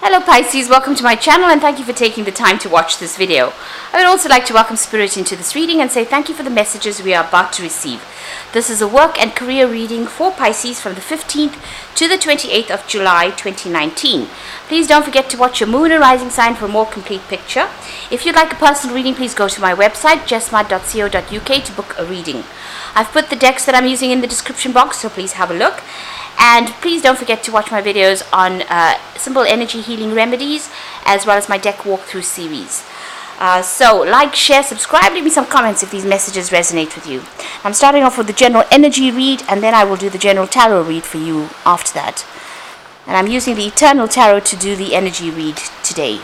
Hello Pisces, welcome to my channel and thank you for taking the time to watch this video. I would also like to welcome Spirit into this reading and say thank you for the messages we are about to receive. This is a work and career reading for Pisces from the 15th to the 28th of July 2019. Please don't forget to watch your moon and rising sign for a more complete picture. If you'd like a personal reading, please go to my website jessmart.co.uk to book a reading. I've put the decks that I'm using in the description box, so please have a look. And please don't forget to watch my videos on simple energy healing remedies as well as my deck walkthrough series. So like, share, subscribe, leave me some comments if these messages resonate with you. I'm starting off with the general energy read and then I will do the general tarot read for you after that. And I'm using the Eternal Tarot to do the energy read today.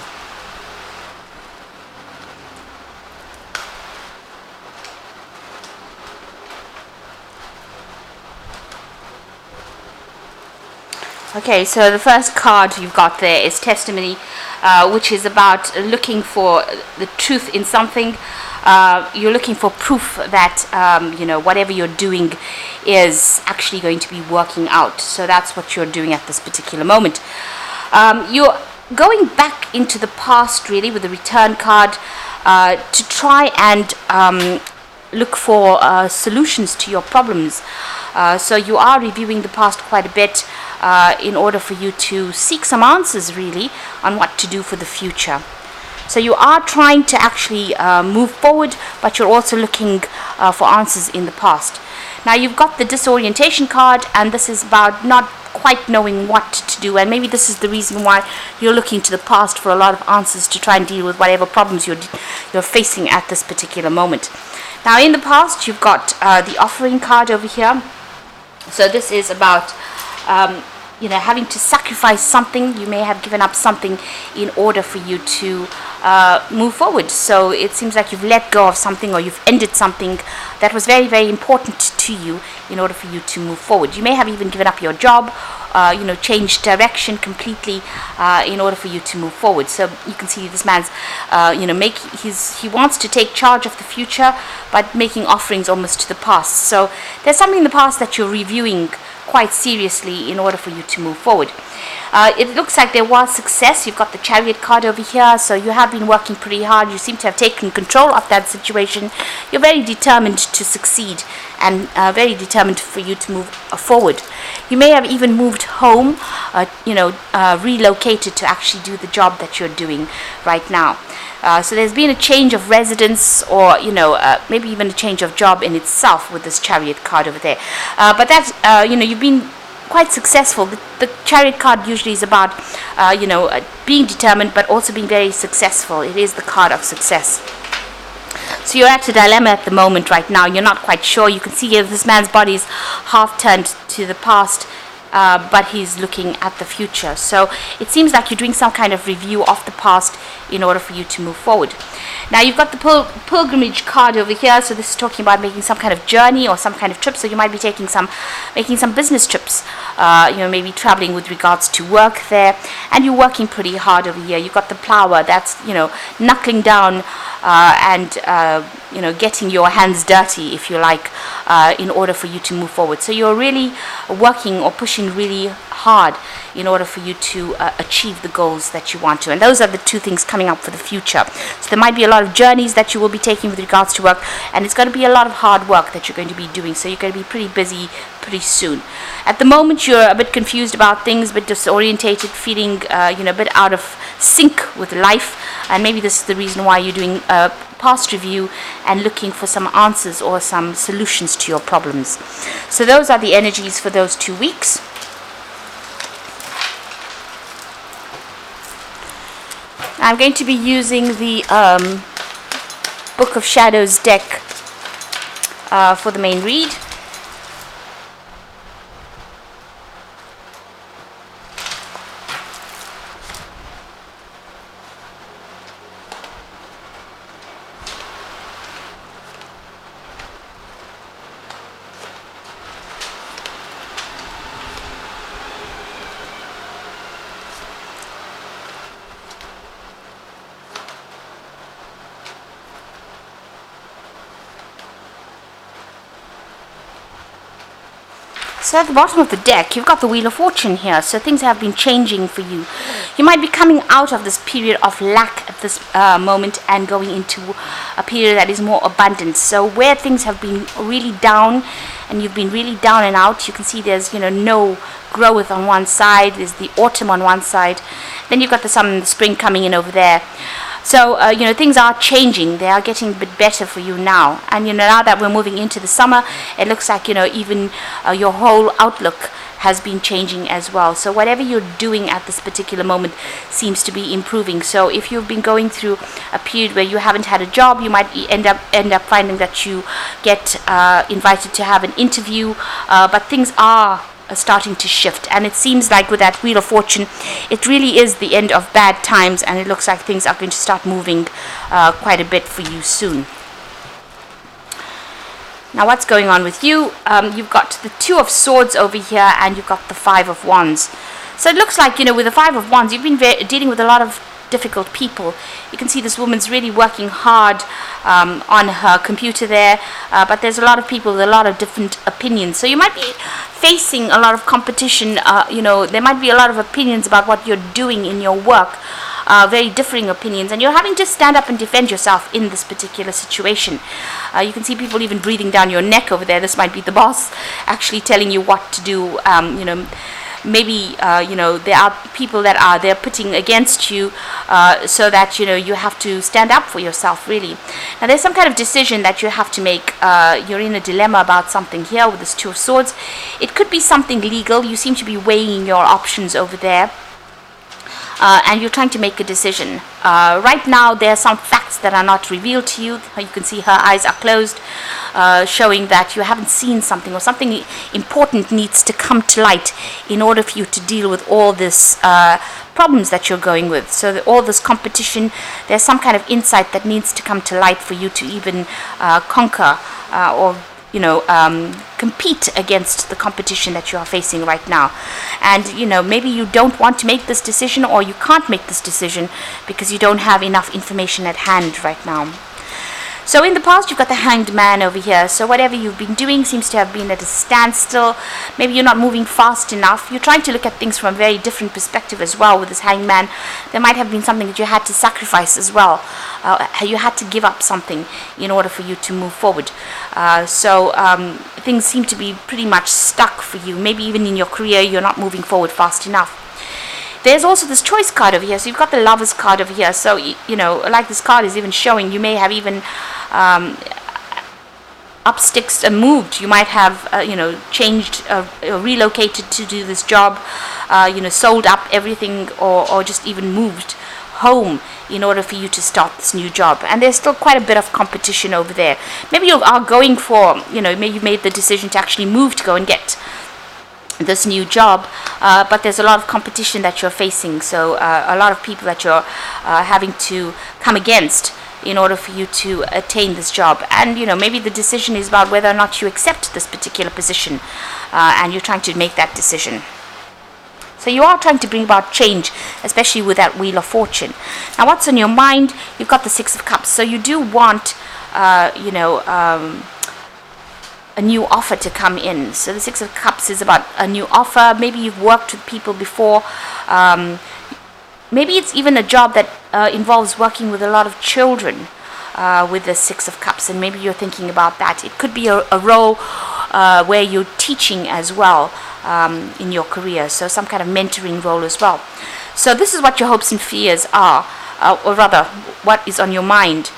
Okay, so the first card you've got there is Testimony, which is about looking for the truth in something. You're looking for proof that, whatever you're doing is actually going to be working out. So that's what you're doing at this particular moment. You're going back into the past, really, with the Return card to try and look for solutions to your problems. So you are reviewing the past quite a bit in order for you to seek some answers really on what to do for the future. So you are trying to actually move forward, but you're also looking for answers in the past. Now you've got the Disorientation card, and this is about not quite knowing what to do, and maybe this is the reason why you're looking to the past for a lot of answers to try and deal with whatever problems you're facing at this particular moment. Now in the past you've got the Offering card over here. So this is about having to sacrifice something. You may have given up something in order for you to move forward. So it seems like you've let go of something, or you've ended something that was very, very important to you in order for you to move forward. You may have even given up your job, changed direction completely in order for you to move forward. So you can see this man's, he wants to take charge of the future, but making offerings almost to the past. So there's something in the past that you're reviewing quite seriously in order for you to move forward. It looks like there was success. You've got the Chariot card over here, so you have been working pretty hard. You seem to have taken control of that situation. You're very determined to succeed and very determined for you to move forward. You may have even moved home, relocated to actually do the job that you're doing right now. So there's been a change of residence, or maybe even a change of job in itself with this Chariot card over there. But that's you've been quite successful. The Chariot card usually is about being determined, but also being very successful. It is the card of success. So you're at a dilemma at the moment right now. You're not quite sure. You can see here this man's body is half turned to the past, but he's looking at the future. So it seems like you're doing some kind of review of the past in order for you to move forward. Now you've got the pilgrimage card over here. So this is talking about making some kind of journey or some kind of trip. So you might be making some business trips, maybe traveling with regards to work there, and you're working pretty hard over here. You've got the plower, that's knuckling down and getting your hands dirty, if you like, in order for you to move forward. So you're really working or pushing really hard in order for you to achieve the goals that you want to. And those are the two things coming up for the future. So there might be a lot of journeys that you will be taking with regards to work, and it's going to be a lot of hard work that you're going to be doing. So you're going to be pretty busy pretty soon. At the moment you're a bit confused about things, a bit disorientated, feeling a bit out of sync with life, and maybe this is the reason why you're doing a past review and looking for some answers or some solutions to your problems. So those are the energies for those 2 weeks. I'm going to be using the Book of Shadows deck for the main read. So at the bottom of the deck, you've got the Wheel of Fortune here. So things have been changing for you. You might be coming out of this period of lack at this moment and going into a period that is more abundant. So where things have been really down and you've been really down and out, you can see there's, no growth on one side. There's the autumn on one side. Then you've got the summer and the spring coming in over there. So, things are changing. They are getting a bit better for you now. And, now that we're moving into the summer, it looks like, even your whole outlook has been changing as well. So whatever you're doing at this particular moment seems to be improving. So if you've been going through a period where you haven't had a job, you might end up finding that you get invited to have an interview. But things are starting to shift, and it seems like with that Wheel of Fortune, it really is the end of bad times, and it looks like things are going to start moving quite a bit for you soon. Now what's going on with you? You've got the Two of Swords over here, and you've got the Five of Wands. So it looks like, with the Five of Wands, you've been dealing with a lot of difficult people. You can see this woman's really working hard on her computer there, but there's a lot of people with a lot of different opinions. So you might be facing a lot of competition. There might be a lot of opinions about what you're doing in your work, very differing opinions, and you're having to stand up and defend yourself in this particular situation. You can see people even breathing down your neck over there. This might be the boss actually telling you what to do. Maybe there are people that are they're putting against you, so that you have to stand up for yourself, really. Now there's some kind of decision that you have to make. You're in a dilemma about something here with this Two of Swords. It could be something legal. You seem to be weighing your options over there. And you're trying to make a decision. Right now, there are some facts that are not revealed to you. You can see her eyes are closed, showing that you haven't seen something, or something important needs to come to light in order for you to deal with all this problems that you're going with. So all this competition, there's some kind of insight that needs to come to light for you to even conquer or compete against the competition that you are facing right now. And maybe you don't want to make this decision, or you can't make this decision because you don't have enough information at hand right now. So in the past, you've got the Hanged Man over here. So whatever you've been doing seems to have been at a standstill. Maybe you're not moving fast enough. You're trying to look at things from a very different perspective as well with this Hanged Man. There might have been something that you had to sacrifice as well. You had to give up something in order for you to move forward. So things seem to be pretty much stuck for you. Maybe even in your career, you're not moving forward fast enough. There's also this Choice card over here. So you've got the Lovers card over here. So, like this card is even showing, you may have even up sticks and moved. You might have, changed, relocated to do this job, sold up everything, or just even moved home in order for you to start this new job. And there's still quite a bit of competition over there. Maybe you are going for, maybe you made the decision to actually move to go and get this new job, but there's a lot of competition that you're facing. So a lot of people that you're having to come against in order for you to attain this job. And maybe the decision is about whether or not you accept this particular position, and you're trying to make that decision. So you are trying to bring about change, especially with that Wheel of Fortune. Now what's on your mind? You've got the Six of Cups. So you do want a new offer to come in. So the Six of Cups is about a new offer. Maybe you've worked with people before. Maybe it's even a job that involves working with a lot of children with the Six of Cups, and maybe you're thinking about that. It could be a role where you're teaching as well in your career, so some kind of mentoring role as well. So this is what your hopes and fears are, or rather, what is on your mind,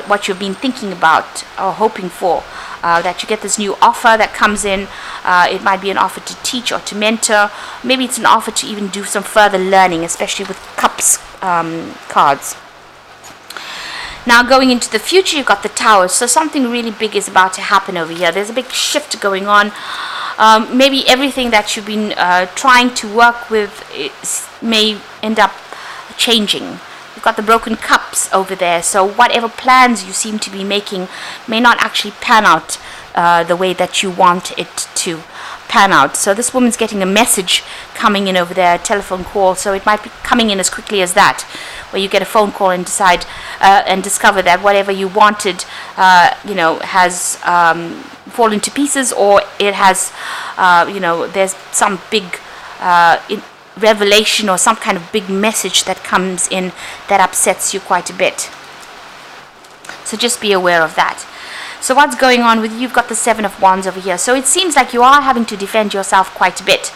what you've been thinking about or hoping for. That you get this new offer that comes in. It might be an offer to teach or to mentor. Maybe it's an offer to even do some further learning, especially with Cups cards. Now going into the future, you've got the Tower. So something really big is about to happen over here. There's a big shift going on. Maybe everything that you've been trying to work with may end up changing. You've got the Broken Cups over there, so whatever plans you seem to be making may not actually pan out the way that you want it to pan out. So this woman's getting a message coming in over there, a telephone call, so it might be coming in as quickly as that, where you get a phone call and decide and discover that whatever you wanted has fallen to pieces, or it has there's some big revelation or some kind of big message that comes in that upsets you quite a bit. So just be aware of that. So what's going on with you? You've got the Seven of Wands over here. So it seems like you are having to defend yourself quite a bit.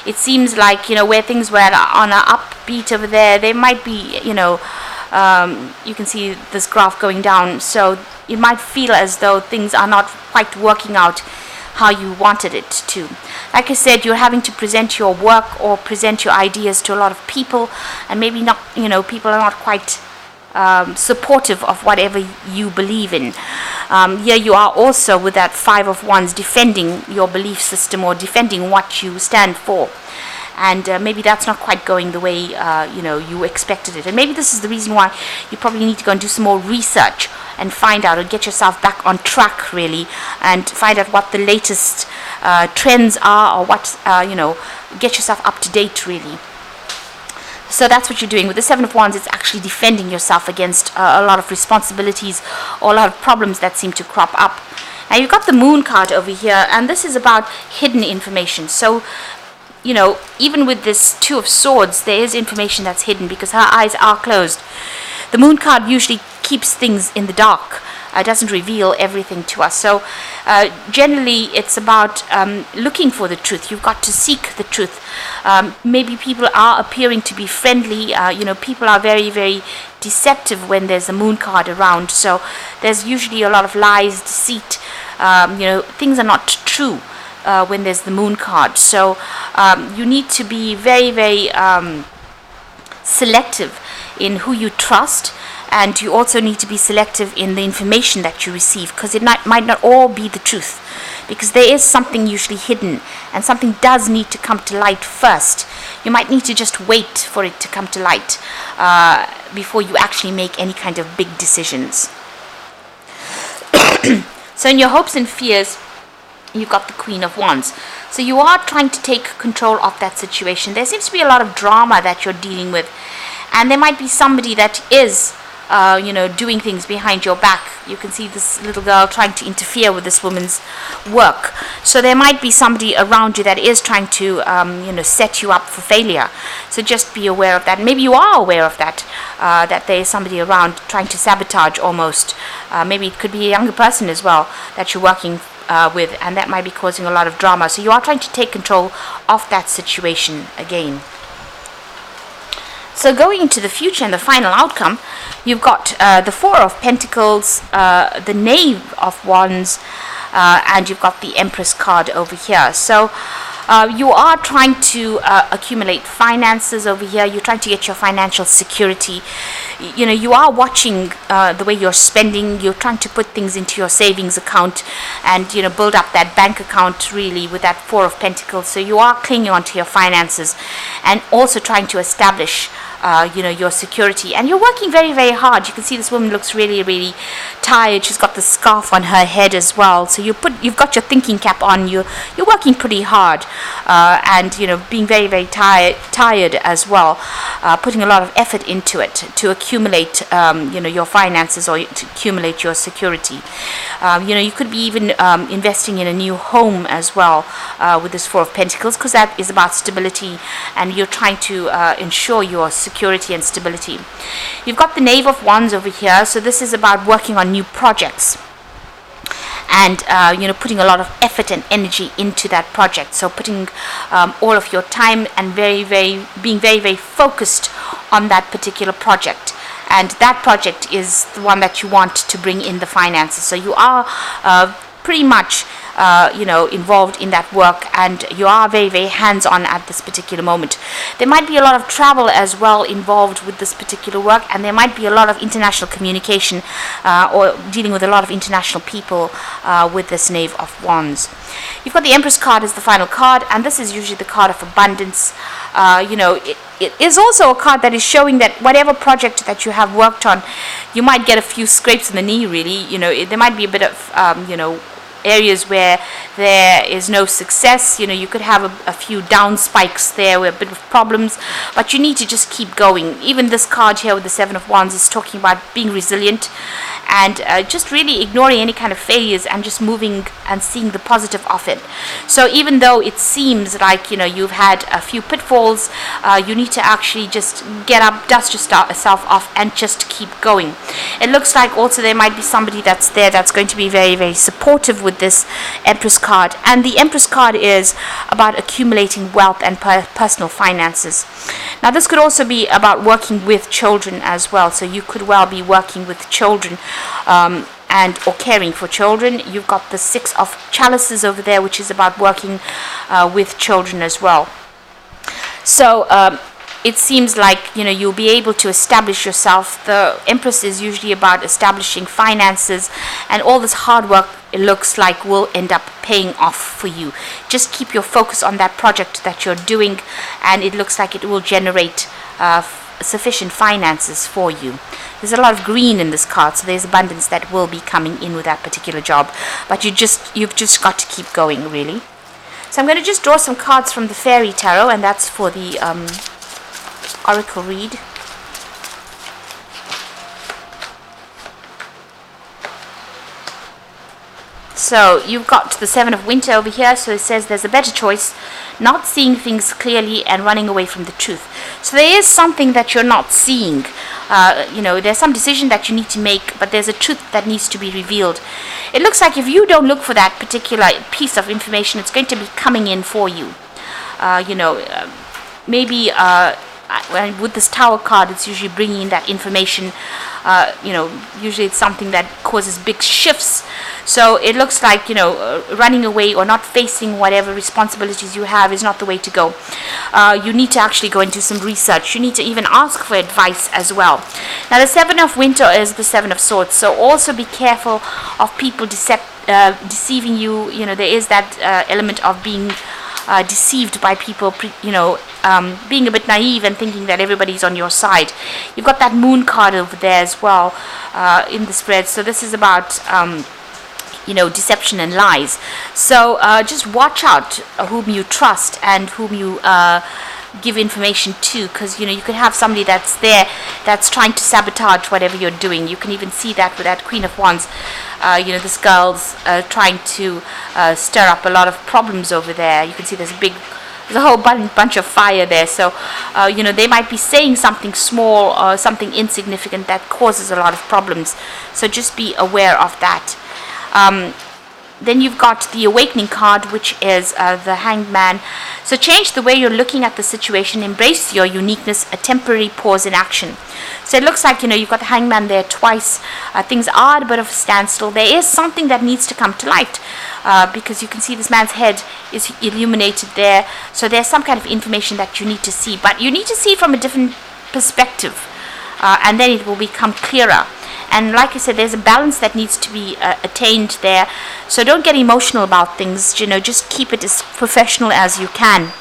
It seems like, where things were on an upbeat over there, they might be, you can see this graph going down. So it might feel as though things are not quite working out how you wanted it to. Like I said, you're having to present your work or present your ideas to a lot of people, and maybe not, people are not quite supportive of whatever you believe in. Here you are also with that Five of Wands, defending your belief system or defending what you stand for. And maybe that's not quite going the way you expected it. And maybe this is the reason why you probably need to go and do some more research and find out and get yourself back on track, really, and find out what the latest trends are, or what, get yourself up to date, really. So that's what you're doing. With the Seven of Wands, it's actually defending yourself against a lot of responsibilities or a lot of problems that seem to crop up. Now you've got the Moon card over here, and this is about hidden information. So, even with this Two of Swords, there is information that's hidden because her eyes are closed. The Moon card usually keeps things in the dark. Doesn't reveal everything to us. So generally it's about looking for the truth. You've got to seek the truth. Maybe people are appearing to be friendly. People are very, very deceptive when there's a Moon card around. So there's usually a lot of lies, deceit. Things are not true when there's the Moon card. So you need to be very, very selective in who you trust. And you also need to be selective in the information that you receive, because it might not all be the truth, because there is something usually hidden, and something does need to come to light first. You might need to just wait for it to come to light before you actually make any kind of big decisions. So in your hopes and fears, you've got the Queen of Wands. So you are trying to take control of that situation. There seems to be a lot of drama that you're dealing with, and there might be somebody that is doing things behind your back. You can see this little girl trying to interfere with this woman's work. So there might be somebody around you that is trying to, set you up for failure. So just be aware of that. Maybe you are aware of that, that there is somebody around trying to sabotage almost. Maybe it could be a younger person as well that you're working with, and that might be causing a lot of drama. So you are trying to take control of that situation again. So going into the future and the final outcome, you've got the Four of Pentacles, the Knave of Wands, and you've got the Empress card over here. So you are trying to accumulate finances over here. You're trying to get your financial security. You are watching the way you're spending. You're trying to put things into your savings account and, build up that bank account, really, with that Four of Pentacles. So you are clinging onto your finances and also trying to establish your security, and you're working very, very hard. You can see this woman looks really, really tired. She's got the scarf on her head as well. So you've got your thinking cap on. You're working pretty hard, and being very, very tired as well. Putting a lot of effort into it to accumulate your finances, or to accumulate your security. You could be even investing in a new home as well with this Four of Pentacles, because that is about stability, and you're trying to ensure your security and stability. You've got the Knave of Wands over here, so this is about working on new projects and putting a lot of effort and energy into that project. So putting all of your time and being very, very focused on that particular project. And that project is the one that you want to bring in the finances. So you are pretty much involved in that work, and you are very, very hands-on at this particular moment. There might be a lot of travel as well involved with this particular work, and there might be a lot of international communication or dealing with a lot of international people with this Knave of Wands. You've got the Empress card as the final card, and this is usually the card of abundance. It is also a card that is showing that whatever project that you have worked on, you might get a few scrapes in the knee, really. There might be a bit of areas where there is no success. You could have a few down spikes there with a bit of problems, but you need to just keep going. Even this card here with the Seven of Wands is talking about being resilient and just really ignoring any kind of failures and just moving and seeing the positive of it. So even though it seems like you've had a few pitfalls, you need to actually just get up, dust yourself off, and just keep going. It looks like also there might be somebody that's there that's going to be very, very supportive with this Empress card. And the Empress card is about accumulating wealth and personal finances. Now this could also be about working with children as well. So you could well be working with children and or caring for children. You've got the Six of Chalices over there, which is about working with children as well. So it seems like you'll be able to establish yourself. The Empress is usually about establishing finances, and all this hard work, it looks like, will end up paying off for you. Just keep your focus on that project that you're doing, and it looks like it will generate sufficient finances for you. There's a lot of green in this card, so there's abundance that will be coming in with that particular job, but you've just got to keep going, really. So I'm going to just draw some cards from the Fairy Tarot, and that's for the Oracle read. So you've got the Seven of Winter over here. So it says there's a better choice, not seeing things clearly and running away from the truth. So there is something that you're not seeing. There's some decision that you need to make, but there's a truth that needs to be revealed. It looks like if you don't look for that particular piece of information, it's going to be coming in for you. Maybe with this Tower card, it's usually bringing in that information. Usually it's something that causes big shifts. So it looks like running away or not facing whatever responsibilities you have is not the way to go. You need to actually go into some research. You need to even ask for advice as well. Now the Seven of Winter is the Seven of Swords, so also be careful of people deceiving you. There is that element of being deceived by people, being a bit naive and thinking that everybody's on your side. You've got that Moon card over there as well in the spread. So this is about deception and lies. So just watch out whom you trust and whom you give information to, because you could have somebody that's there that's trying to sabotage whatever you're doing. You can even see that with that Queen of Wands. This girl's trying to stir up a lot of problems over there. You can see there's a whole bunch of fire there. So they might be saying something small or something insignificant that causes a lot of problems. So just be aware of that. Then you've got the Awakening card, which is the Hanged Man. So change the way you're looking at the situation, embrace your uniqueness, a temporary pause in action. So it looks like you've got the Hanged Man there twice. Things are at a bit of a standstill. There is something that needs to come to light, because you can see this man's head is illuminated there. So there's some kind of information that you need to see, but you need to see it from a different perspective, and then it will become clearer. And like I said, there's a balance that needs to be attained there. So don't get emotional about things. Just keep it as professional as you can.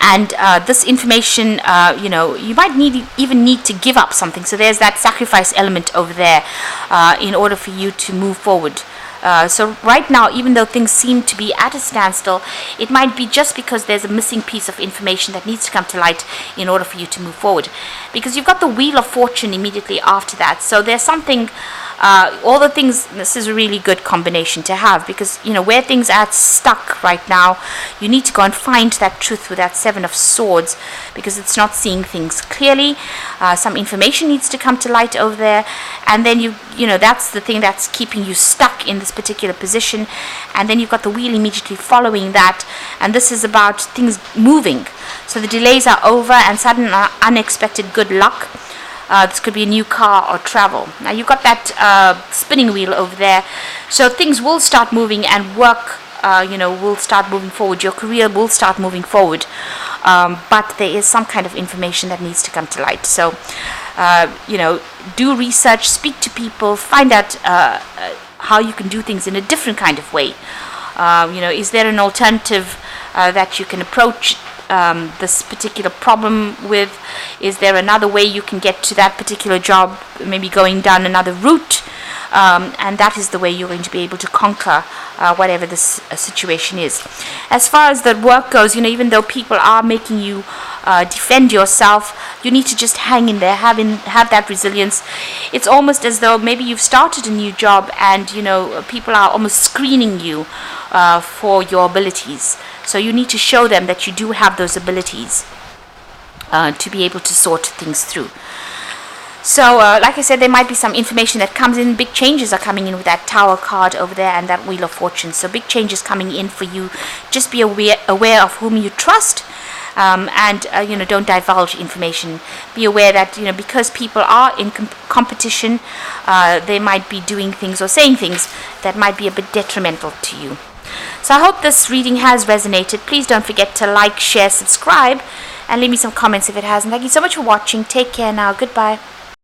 And this information, you might even need to give up something. So there's that sacrifice element over there in order for you to move forward. So right now, even though things seem to be at a standstill, it might be just because there's a missing piece of information that needs to come to light in order for you to move forward. Because you've got the Wheel of Fortune immediately after that. So there's something, all the things, this is a really good combination to have, because, where things are stuck right now, you need to go and find that truth with that Seven of Swords, because it's not seeing things clearly. Some information needs to come to light over there, and then that's the thing that's keeping you stuck in this particular position. And then you've got the Wheel immediately following that, and this is about things moving. So the delays are over, and sudden unexpected good luck. This could be a new car or travel. Now you've got that spinning wheel over there, so things will start moving, and work will start moving forward. Your career will start moving forward, but there is some kind of information that needs to come to light. So do research, speak to people, find out how you can do things in a different kind of way. Is there an alternative that you can approach this particular problem with? Is there another way you can get to that particular job, maybe going down another route? and that is the way you're going to be able to conquer whatever this situation is. As far as the work goes, even though people are making you defend yourself, you need to just hang in there, have that resilience. It's almost as though maybe you've started a new job and people are almost screening you for your abilities. So you need to show them that you do have those abilities to be able to sort things through. So like I said, there might be some information that comes in. Big changes are coming in with that Tower card over there and that Wheel of Fortune. So big changes coming in for you. Just be aware of whom you trust, and don't divulge information. Be aware that because people are in competition, they might be doing things or saying things that might be a bit detrimental to you. So I hope this reading has resonated. Please don't forget to like, share, subscribe, and leave me some comments if it hasn't. Thank you so much for watching. Take care now. Goodbye.